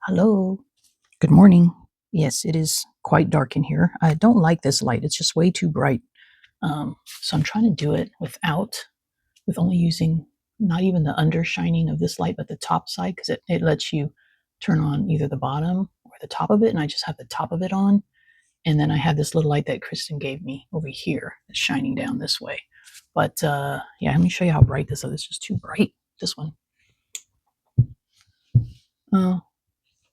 Hello. Good morning. Yes, it is quite dark in here. I don't like this light. It's just way too bright. So I'm trying to do it with only using not even the undershining of this light, but the top side because it lets you turn on either the bottom or the top of it. And I just have the top of it on. And then I have this little light that Kristen gave me over here that's shining down this way. But yeah, let me show you how bright this is. It's just too bright. This one. Uh,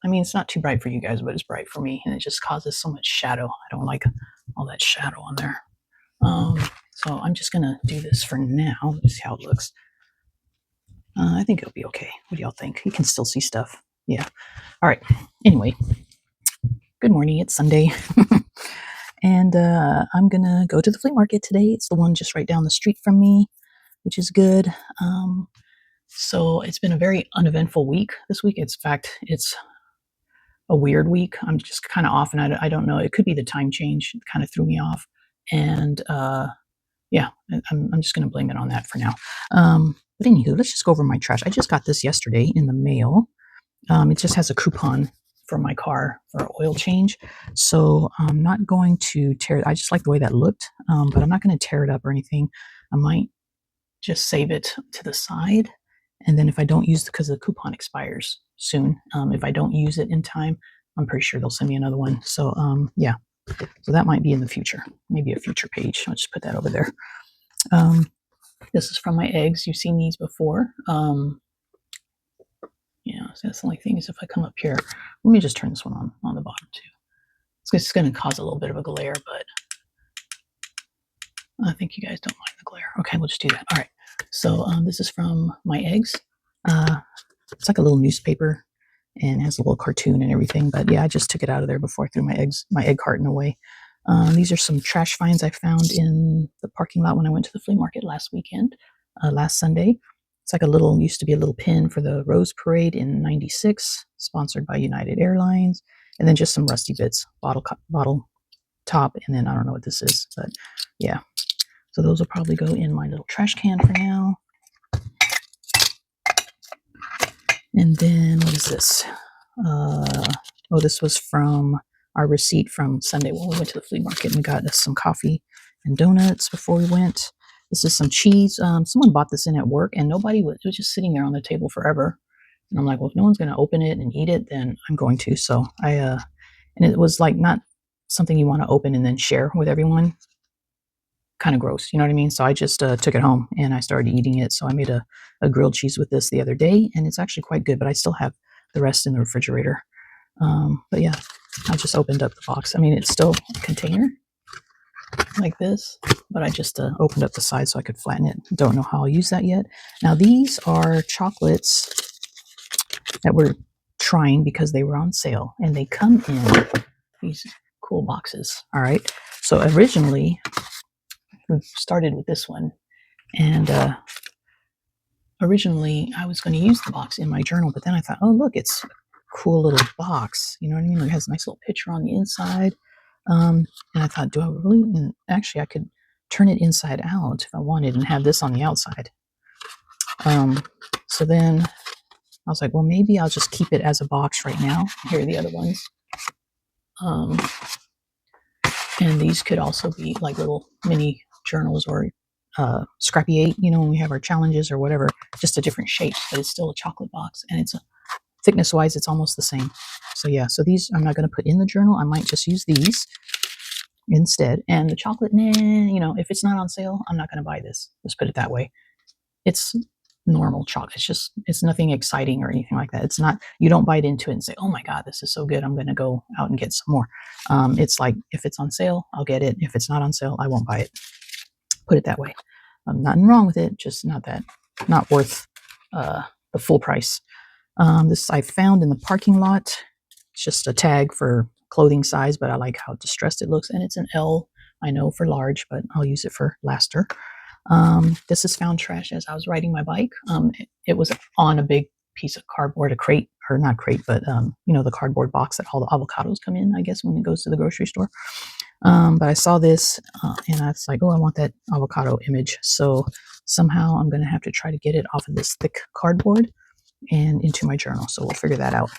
I mean, it's not too bright for you guys, but it's bright for me, and it just causes so much shadow. I don't like all that shadow on there. Um, so I'm just gonna do this for now. Let's see how it looks. I think it'll be okay. What do y'all think? You can still see stuff. Yeah. All right. Anyway, good morning. It's Sunday, and I'm gonna go to the flea market today. It's the one just right down the street from me, which is good. So it's been a very uneventful week this week. In fact, it's a weird week. I'm just kind of off, and I don't know. It could be the time change. It kind of threw me off, and yeah, I'm just going to blame it on that for now. But anywho, let's just go over my trash. I just got this yesterday in the mail. It just has a coupon for my car for oil change, so I'm not going to tear it. I just like the way that looked, but I'm not going to tear it up or anything. I might just save it to the side, and then if I don't use it, because the coupon expires soon, if I don't use it in time, I'm pretty sure they'll send me another one. So yeah, so that might be in the future, maybe a future page. I'll just put that over there. This is from my eggs. You've seen these before. Yeah, so that's the only thing is if I come up here, let me just turn this one on the bottom too. It's going to cause a little bit of a glare, but I think you guys don't mind the glare. Okay, we'll just do that. All right. So this is from my eggs. It's like a little newspaper and it has a little cartoon and everything. But yeah, I just took it out of there before I threw my egg carton away. These are some trash finds I found in the parking lot when I went to the flea market last Sunday. It's like used to be a little pin for the Rose Parade in '96, sponsored by United Airlines. And then just some rusty bits, bottle top, and then I don't know what this is, but yeah. So those will probably go in my little trash can for now. And then what is this? This was from our receipt from Sunday when we went to the flea market and we got us some coffee and donuts before we went. This is some cheese. Someone bought this in at work and it was just sitting there on the table forever. And I'm like, well, if no one's going to open it and eat it, then I'm going to. So and it was like not something you want to open and then share with everyone. Kind of gross, you know what I mean? So I just took it home and I started eating it. So I made a grilled cheese with this the other day, and it's actually quite good, but I still have the rest in the refrigerator. But yeah, I just opened up the box. I mean, it's still a container like this, but I just opened up the side so I could flatten it. Don't know how I'll use that yet. Now, these are chocolates that we're trying because they were on sale, and they come in these cool boxes. All right. So originally, we started with this one, and originally I was going to use the box in my journal, but then I thought, oh look, it's a cool little box, you know what I mean? It has a nice little picture on the inside, and I thought, do I really? And actually I could turn it inside out if I wanted and have this on the outside. So then I was like, well, maybe I'll just keep it as a box right now. Here are the other ones. And these could also be like little mini journals or Scrappy 8, when we have our challenges or whatever, just a different shape, but it's still a chocolate box, and it's thickness wise, it's almost the same. So yeah, so these I'm not going to put in the journal. I might just use these instead. And the chocolate, if it's not on sale, I'm not going to buy this. Let's put it that way. It's normal chocolate. It's nothing exciting or anything like that. It's not, you don't bite into it and say, oh my God, this is so good, I'm going to go out and get some more. It's like, if it's on sale, I'll get it. If it's not on sale, I won't buy it. Put it that way. Nothing wrong with it, just not worth the full price. This I found in the parking lot. It's just a tag for clothing size, but I like how distressed it looks, and it's an L, I know, for large, but I'll use it for B.laster. This is found trash as I was riding my bike. It was on a big piece of cardboard, a crate, or not crate, but the cardboard box that all the avocados come in, I guess, when it goes to the grocery store. But I saw this and I was like, oh, I want that avocado image. So somehow I'm going to have to try to get it off of this thick cardboard and into my journal. So we'll figure that out.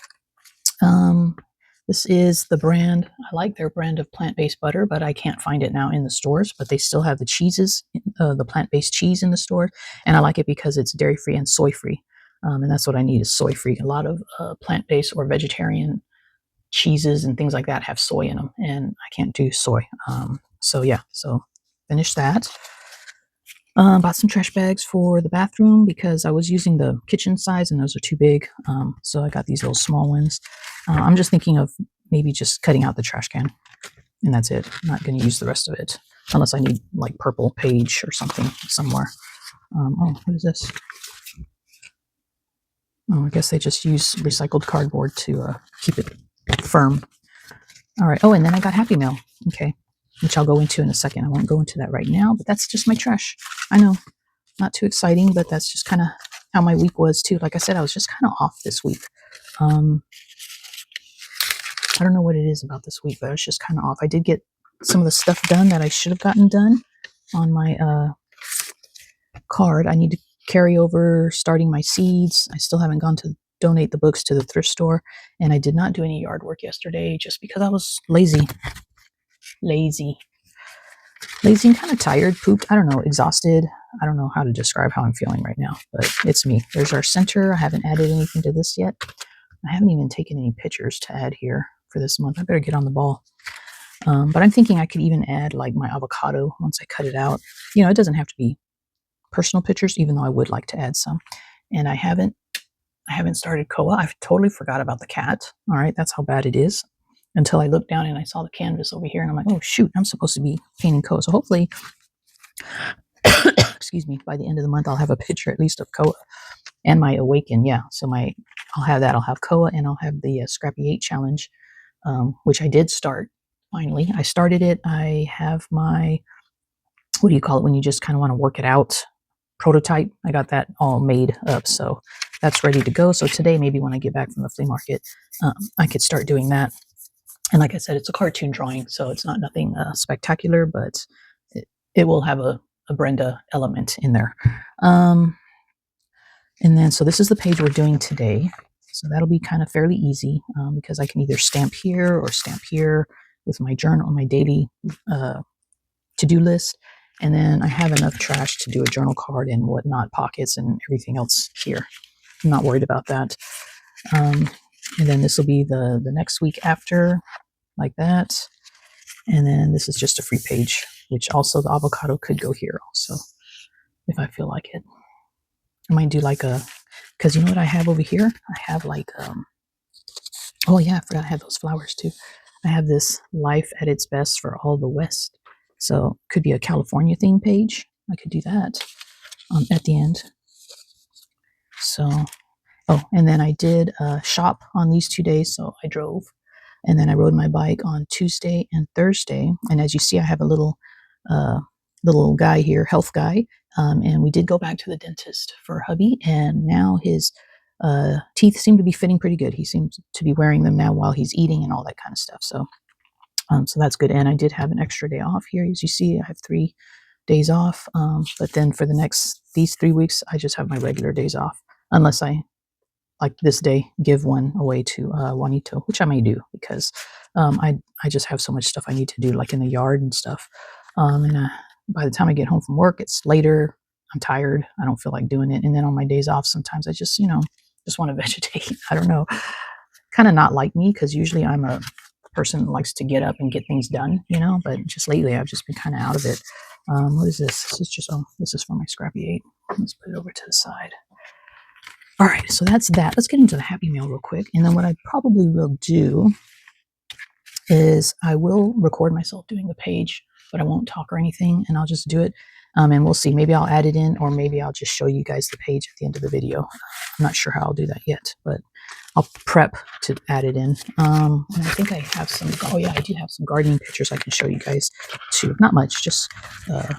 This is the brand. I like their brand of plant-based butter, but I can't find it now in the stores. But they still have the cheeses, the plant-based cheese in the store, and I like it because it's dairy-free and soy-free. And that's what I need is soy-free. A lot of plant-based or vegetarian cheeses and things like that have soy in them, and I can't do soy. So yeah, so finish that. Bought some trash bags for the bathroom because I was using the kitchen size and those are too big. So I got these little small ones. I'm just thinking of maybe just cutting out the trash can and that's it. I'm not going to use the rest of it unless I need like purple page or something somewhere. Oh, what is this? Oh, I guess they just use recycled cardboard to keep it firm. All right. Oh, and then I got Happy Mail. Okay. Which I'll go into in a second. I won't go into that right now, but that's just my trash. I know. Not too exciting, but that's just kind of how my week was too. Like I said, I was just kind of off this week. I don't know what it is about this week, but I was just kind of off. I did get some of the stuff done that I should have gotten done on my card. I need to carry over starting my seeds. I still haven't gone to donate the books to the thrift store, and I did not do any yard work yesterday just because I was lazy and kind of tired, pooped. I don't know, exhausted. I don't know how to describe how I'm feeling right now, but it's me. There's our center. I haven't added anything to this yet. I haven't even taken any pictures to add here for this month. I better get on the ball. But I'm thinking I could even add like my avocado once I cut it out. You know, it doesn't have to be personal pictures, even though I would like to add some. And I haven't started Koa. I totally forgot about the cat. All right, that's how bad it is. Until I looked down and I saw the canvas over here, and I'm like, oh shoot, I'm supposed to be painting Koa. So hopefully, excuse me, by the end of the month, I'll have a picture at least of Koa and my Awaken. Yeah, so I'll have that. I'll have Koa and I'll have the Scrappy 8 challenge, which I did start finally. I started it. I have my, what do you call it when you just kind of want to work it out? Prototype. I got that all made up, so that's ready to go. So today, maybe when I get back from the flea market, I could start doing that. And like I said, it's a cartoon drawing, so it's not nothing spectacular, but it will have a Brenda element in there. And then, so this is the page we're doing today. So that'll be kind of fairly easy because I can either stamp here or stamp here with my journal, my daily to-do list. And then I have enough trash to do a journal card and whatnot, pockets and everything else here. I'm not worried about that. And then this will be the next week after, like that. And then this is just a free page, which also the avocado could go here also, if I feel like it. I might do like because you know what I have over here? I have like, oh yeah, I forgot I have those flowers too. I have this Life at its Best for all the West. So it could be a California theme page. I could do that at the end. So, oh, and then I did shop on these 2 days. So I drove. And then I rode my bike on Tuesday and Thursday. And as you see, I have a little guy here, health guy. And we did go back to the dentist for hubby. And now his teeth seem to be fitting pretty good. He seems to be wearing them now while he's eating and all that kind of stuff. So that's good. And I did have an extra day off here. As you see, I have 3 days off. But then for these 3 weeks, I just have my regular days off. Unless I, like this day, give one away to Juanito, which I may do because I just have so much stuff I need to do, like in the yard and stuff. And by the time I get home from work, it's later. I'm tired. I don't feel like doing it. And then on my days off, sometimes I just want to vegetate. I don't know. Kind of not like me because usually I'm a person that likes to get up and get things done, but just lately I've just been kind of out of it. What is this? This is for my Scrappy 8. Let's put it over to the side. All right, so that's that. Let's get into the Happy Meal real quick. And then what I probably will do is I will record myself doing the page, but I won't talk or anything, and I'll just do it. And we'll see. Maybe I'll add it in, or maybe I'll just show you guys the page at the end of the video. I'm not sure how I'll do that yet, but I'll prep to add it in. And I think I have some, oh yeah, I do have some gardening pictures I can show you guys too. Not much, just I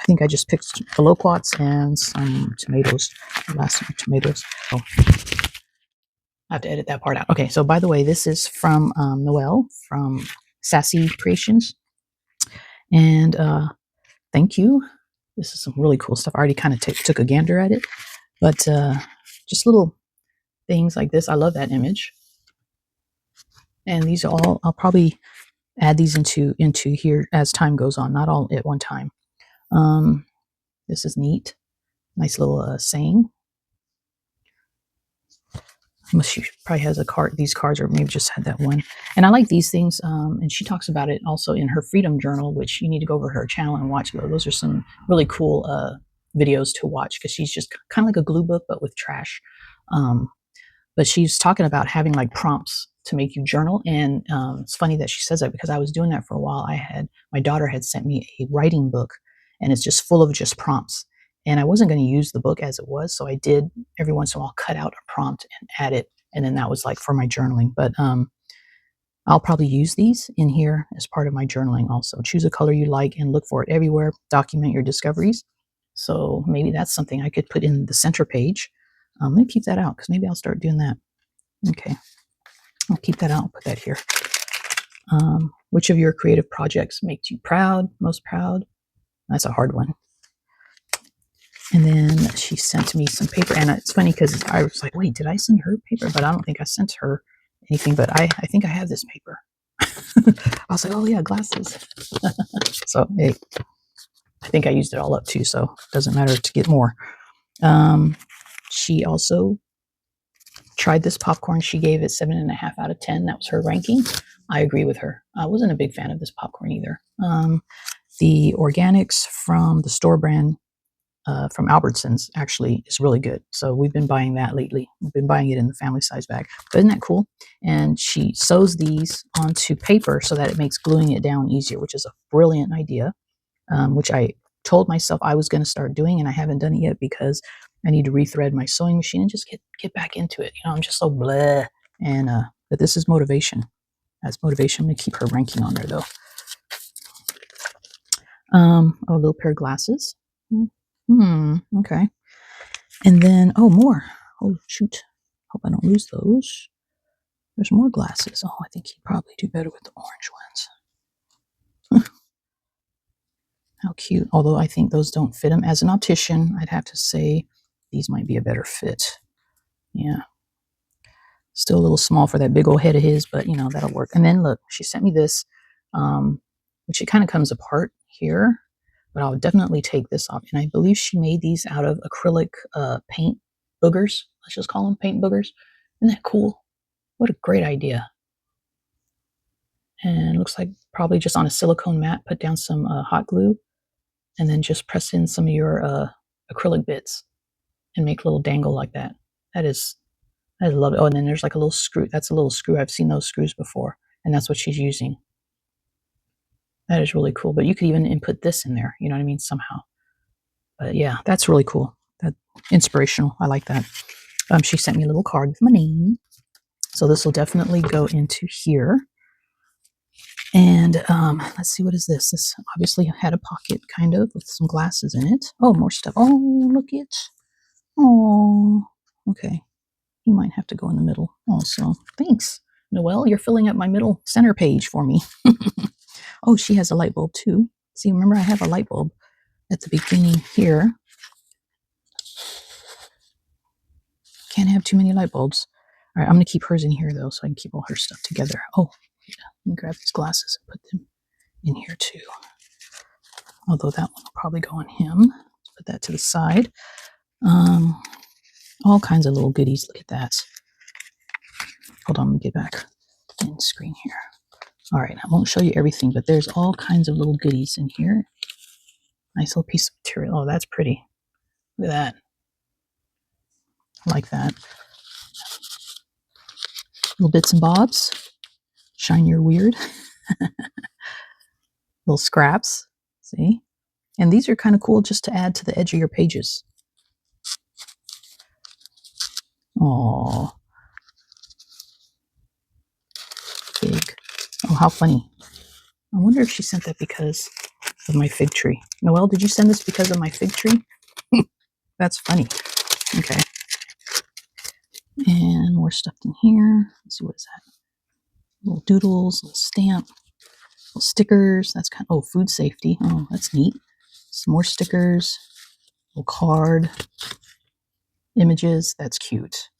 think I just picked the loquats and some tomatoes. Last some tomatoes. Oh, I have to edit that part out. Okay, so by the way, this is from Noelle from Sassy Creations, and thank you. This is some really cool stuff. I already kind of took a gander at it, but just little things like this. I love that image. And these all, I'll probably add these into here as time goes on, not all at one time. This is neat. Nice little saying. She probably has a card, these cards, or maybe just had that one. And I like these things. And she talks about it also in her Freedom Journal, which you need to go over to her channel and watch. Those are some really cool videos to watch, because she's just kind of like a glue book, but with trash. But she's talking about having like prompts to make you journal. And it's funny that she says that, because I was doing that for a while. My daughter had sent me a writing book, and it's just full of just prompts. And I wasn't going to use the book as it was, so I did every once in a while cut out a prompt and add it, and then that was like for my journaling. But I'll probably use these in here as part of my journaling also. Choose a color you like and look for it everywhere. Document your discoveries. So maybe that's something I could put in the center page. Let me keep that out, because maybe I'll start doing that. Okay, I'll keep that out. I'll put that here. Which of your creative projects makes you proud, most proud? That's a hard one. And then she sent me some paper, and it's funny because I was like, wait, did I send her paper? But I don't think I sent her anything, but I think I have this paper. I was like, oh yeah, glasses. So hey, I think I used it all up too, so it doesn't matter to get more. She also tried this popcorn. She gave it 7.5 out of 10. That was her ranking. I agree with her. I wasn't a big fan of this popcorn either. The organics from the store brand from Albertsons actually is really good. So we've been buying that lately. We've been buying it in the family size bag. But isn't that cool? And she sews these onto paper so that it makes gluing it down easier, which is a brilliant idea, which I told myself I was going to start doing, and I haven't done it yet because I need to rethread my sewing machine and just get back into it. You know, I'm just so bleh. And but this is motivation. That's motivation. I'm going to keep her ranking on there though. A little pair of glasses. Okay. And then, more. Oh, shoot. Hope I don't lose those. There's more glasses. Oh, I think he'd probably do better with the orange ones. How cute. Although I think those don't fit him. As an optician, I'd have to say these might be a better fit. Yeah. Still a little small for that big old head of his, but, that'll work. And then, look, she sent me this, which it kind of comes apart here. But I'll definitely take this off. And I believe she made these out of acrylic paint boogers. Let's just call them paint boogers. Isn't that cool? What a great idea. And it looks like probably just on a silicone mat, put down some hot glue, and then just press in some of your acrylic bits and make a little dangle like that. I love it. Oh, and then there's like a little screw. That's a little screw. I've seen those screws before, and that's what she's using. That is really cool. But you could even input this in there, you know what I mean, somehow. But yeah, that's really cool. That's inspirational. I like that. She sent me a little card with my name. So this will definitely go into here. And let's see, what is this? This obviously had a pocket kind of with some glasses in it. Oh, more stuff. Oh, look it. Oh, okay. You might have to go in the middle also. Thanks, Noelle. You're filling up my middle center page for me. Oh, she has a light bulb too. See, remember I have a light bulb at the beginning here. Can't have too many light bulbs. All right, I'm going to keep hers in here though, so I can keep all her stuff together. Oh, yeah. Let me grab these glasses and put them in here too. Although that one will probably go on him. Let's put that to the side. All kinds of little goodies. Look at that. Hold on, let me get back in screen here. All right, I won't show you everything, but there's all kinds of little goodies in here. Nice little piece of material. Oh, that's pretty. Look at that. I like that. Little bits and bobs. Shine your weird. Little scraps. See? And these are kind of cool just to add to the edge of your pages. Oh, big. Oh, how funny. I wonder if she sent that because of my fig tree. Noelle, did you send this because of my fig tree? That's funny. Okay. And more stuff in here. Let's see, what is that? Little doodles, little stamp, little stickers. That's kind of, food safety. Oh, that's neat. Some more stickers, little card, images. That's cute.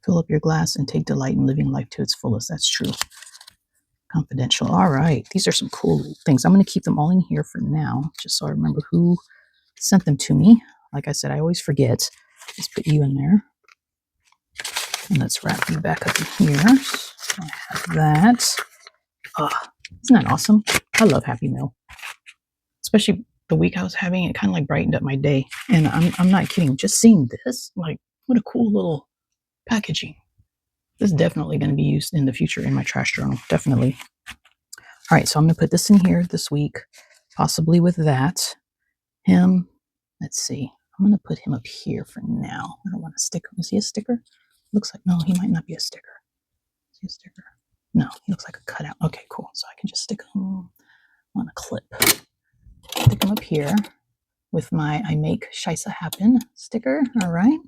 Fill up your glass and take delight in living life to its fullest. That's true. Confidential. All right. These are some cool things. I'm going to keep them all in here for now, just so I remember who sent them to me. Like I said, I always forget. Let's put you in there. And let's wrap you back up in here. So I have that. Oh, isn't that awesome? I love Happy Meal. Especially the week I was having, it kind of like brightened up my day. And I'm not kidding. Just seeing this, like, what a cool little packaging. This is definitely going to be used in the future in my trash journal. Definitely. All right, so I'm going to put this in here this week, possibly with that. Him, let's see. I'm going to put him up here for now. I don't want to stick him. Is he a sticker? Looks like, no, he might not be a sticker. Is he a sticker? No, he looks like a cutout. Okay, cool. So I can just stick him on a clip. Stick him up here with my I Make Scheisse Happen sticker. All right.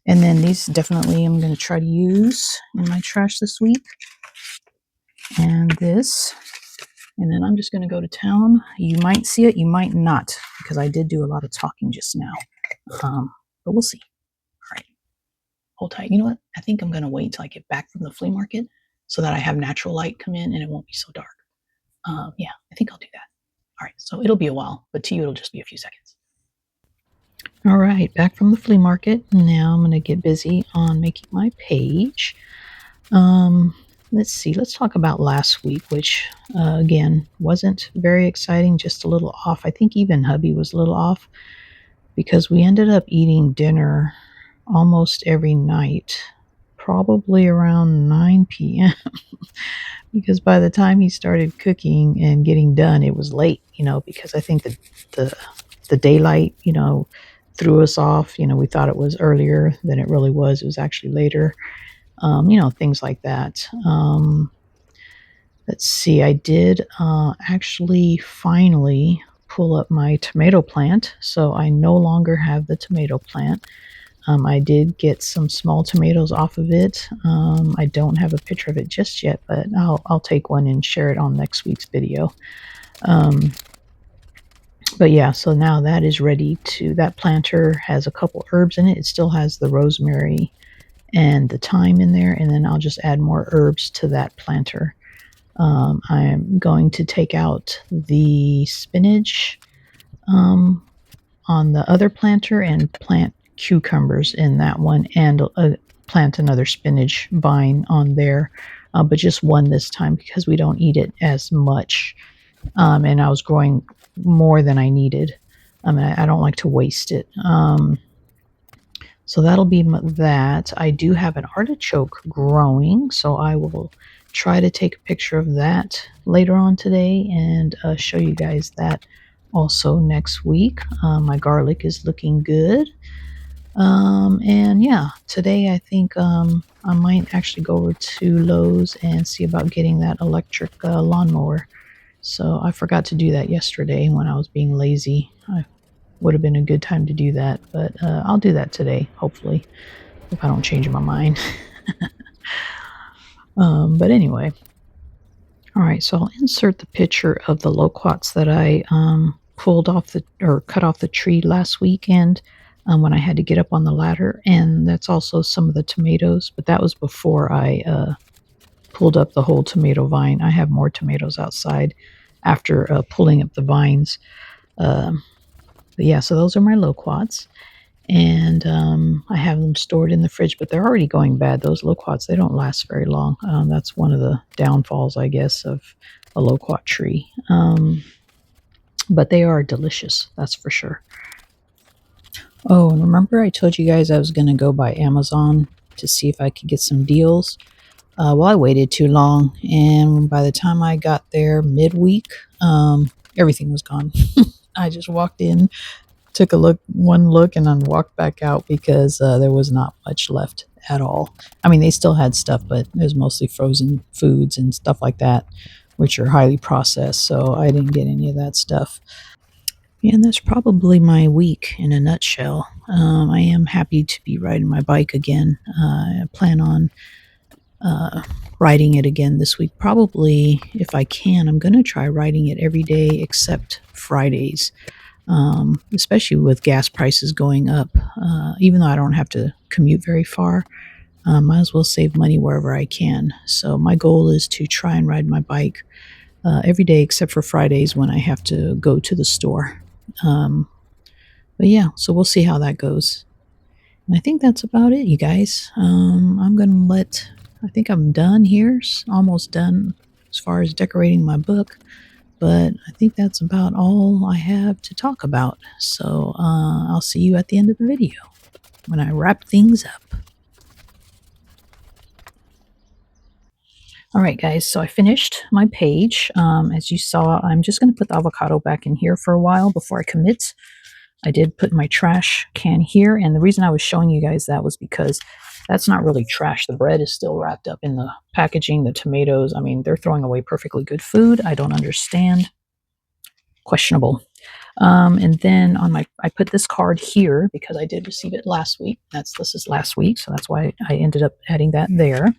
And then these definitely I'm going to try to use in my trash this week. And this. And then I'm just going to go to town. You might see it, you might not, because I did do a lot of talking just now. But we'll see. All right. Hold tight. You know what? I think I'm going to wait till I get back from the flea market so that I have natural light come in and it won't be so dark. Yeah, I think I'll do that. All right. So it'll be a while, but to you, it'll just be a few seconds. All right. Back from the flea market. Now I'm going to get busy on making my page. Let's see. Let's talk about last week, which, again, wasn't very exciting, just a little off. I think even hubby was a little off because we ended up eating dinner almost every night, probably around 9 p.m. because by the time he started cooking and getting done, it was late, because I think the daylight, threw us off. We thought it was earlier than it really was. It was actually later. Things like that. Let's see, I did actually finally pull up my tomato plant, so I no longer have the tomato plant. I did get some small tomatoes off of it. I don't have a picture of it just yet, but I'll take one and share it on next week's video. But yeah, so now that is ready that planter has a couple herbs in it. It still has the rosemary and the thyme in there, and then I'll just add more herbs to that planter. I'm going to take out the spinach on the other planter and plant cucumbers in that one, and plant another spinach vine on there, but just one this time because we don't eat it as much, and I was growing more than I needed. I don't like to waste it. So that'll be that. I do have an artichoke growing, so I will try to take a picture of that later on today and show you guys that also next week. My garlic is looking good. And yeah, today I think I might actually go over to Lowe's and see about getting that electric lawnmower. So I forgot to do that yesterday when I was being lazy. Would have been a good time to do that, but I'll do that today, hopefully, if I don't change my mind. But anyway, all right, so I'll insert the picture of the loquats that I cut off the tree last weekend when I had to get up on the ladder, and that's also some of the tomatoes, but that was before I pulled up the whole tomato vine. I have more tomatoes outside after pulling up the vines. But yeah, so those are my loquats, and I have them stored in the fridge, but they're already going bad. Those loquats, they don't last very long. That's one of the downfalls, I guess, of a loquat tree. But they are delicious, that's for sure. Oh, and remember I told you guys I was going to go by Amazon to see if I could get some deals? Well, I waited too long, and by the time I got there midweek, everything was gone. I just walked in, took one look, and then walked back out because there was not much left at all. I mean, they still had stuff, but it was mostly frozen foods and stuff like that, which are highly processed, so I didn't get any of that stuff. Yeah, and that's probably my week in a nutshell. I am happy to be riding my bike again. I plan on riding it again this week. Probably, if I can, I'm going to try riding it every day except Fridays, especially with gas prices going up. Even though I don't have to commute very far, Might as well save money wherever I can. So my goal is to try and ride my bike every day except for Fridays when I have to go to the store. Um, but yeah, so we'll see how that goes. And I think that's about it, you guys. I'm going to I think I'm done here, almost done as far as decorating my book. But I think that's about all I have to talk about. So I'll see you at the end of the video when I wrap things up. All right, guys, so I finished my page. As you saw, I'm just going to put the avocado back in here for a while before I commit. I did put my trash can here, and the reason I was showing you guys that was because that's not really trash. The bread is still wrapped up in the packaging, the tomatoes. I mean, they're throwing away perfectly good food. I don't understand. Questionable. And then I put this card here because I did receive it last week. This is last week, so that's why I ended up adding that there.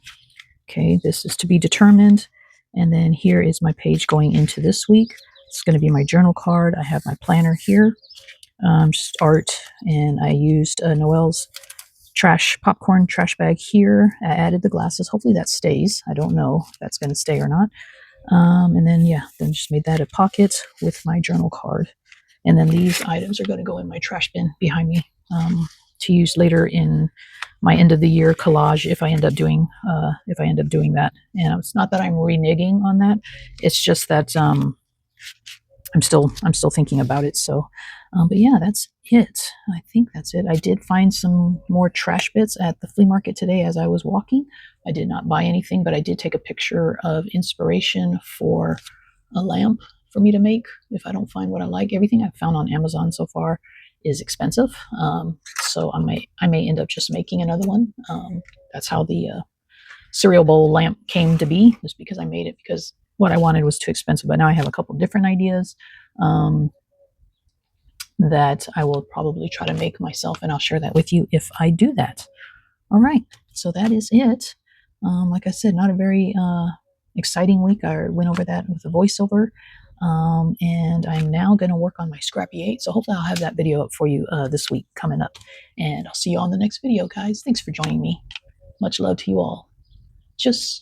Okay, this is to be determined. And then here is my page going into this week. It's going to be my journal card. I have my planner here, just art, and I used Noelle's popcorn trash bag here. I added the glasses. Hopefully that stays. I don't know if that's going to stay or not. And then, yeah, then just made that a pocket with my journal card. And then these items are going to go in my trash bin behind me to use later in my end of the year collage if I end up doing that. And it's not that I'm reneging on that. It's just that I'm still thinking about it. So, but yeah, that's it. I think that's it. I did find some more trash bits at the flea market today as I was walking. I did not buy anything, but I did take a picture of inspiration for a lamp for me to make if I don't find what I like. Everything I've found on Amazon so far is expensive, so I may end up just making another one. That's how the cereal bowl lamp came to be, just because I made it because what I wanted was too expensive. But now I have a couple different ideas that I will probably try to make myself, and I'll share that with you if I do that. All right, so that is it. Like I said, not a very exciting week. I went over that with a voiceover. And I'm now going to work on my Scrappy 8. So hopefully I'll have that video up for you this week coming up. And I'll see you on the next video, guys. Thanks for joining me. Much love to you all. Tschüss.